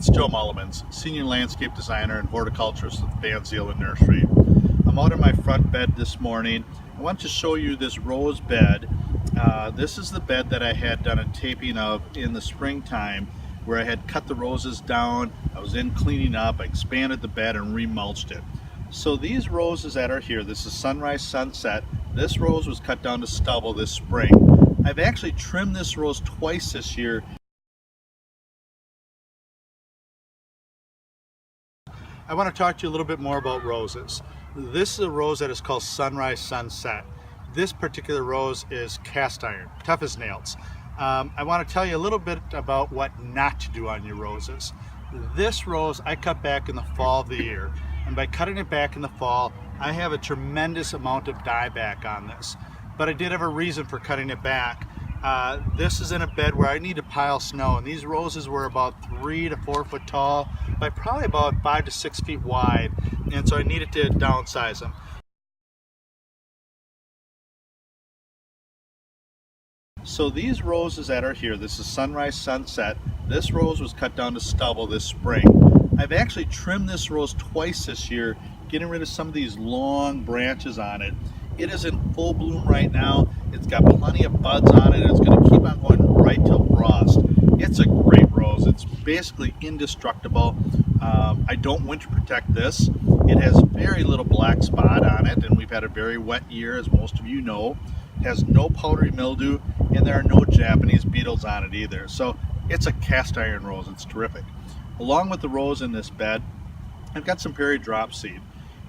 It's Joe Meulemans, Senior Landscape Designer and Horticulturist with the Zeeland Nursery. I'm out in my front bed this morning. I want to show you this rose bed. This is the bed that I had done a taping of in the springtime, where I had cut the roses down. I was in cleaning up, I expanded the bed and remulched it. So these roses that are here, this is Sunrise Sunset. This rose was cut down to stubble this spring. I've actually trimmed this rose twice this year. I want to talk to you a little bit more about roses. This is a rose that is called Sunrise Sunset. This particular rose is cast iron, tough as nails. I want to tell you a little bit about what not to do on your roses. This rose I cut back in the fall of the year, and by cutting it back in the fall, I have a tremendous amount of dieback on this. But I did have a reason for cutting it back. This is in a bed where I need to pile snow, and these roses were about 3 to 4 foot tall by probably about 5 to 6 feet wide, and so I needed to downsize them. So these roses that are here, this is Sunrise Sunset. This rose was cut down to stubble this spring. I've actually trimmed this rose twice this year, getting rid of some of these long branches on it. It is in full bloom right now. It's got plenty of buds on it, and it's going to keep on going right till frost. It's a great rose. It's basically indestructible. I don't winter protect this. It has very little black spot on it, and we've had a very wet year, as most of you know. It has no powdery mildew, and there are no Japanese beetles on it either. So it's a cast iron rose. It's terrific. Along with the rose in this bed, I've got some prairie dropseed.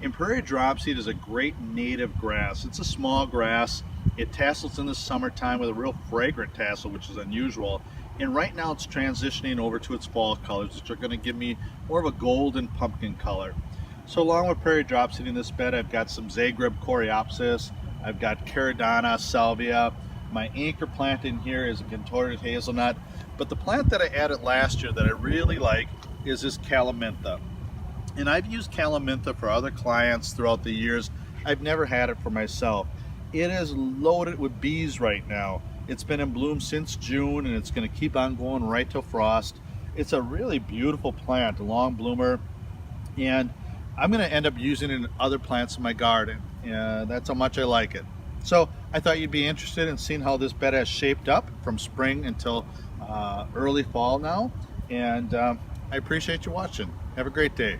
And prairie dropseed is a great native grass. It's a small grass. It tassels in the summertime with a real fragrant tassel, which is unusual. And right now it's transitioning over to its fall colors, which are going to give me more of a golden pumpkin color. So along with prairie dropseed in this bed, I've got some Zagreb coreopsis. I've got Caradonna salvia. My anchor plant in here is a contorted hazelnut. But the plant that I added last year that I really like is this calamintha. And I've used calamintha for other clients throughout the years. I've never had it for myself. It is loaded with bees right now. It's been in bloom since June, and it's going to keep on going right till frost. It's a really beautiful plant, a long bloomer, and I'm going to end up using it in other plants in my garden. That's how much I like it. So I thought you'd be interested in seeing how this bed has shaped up from spring until early fall now, and I appreciate you watching. Have a great day.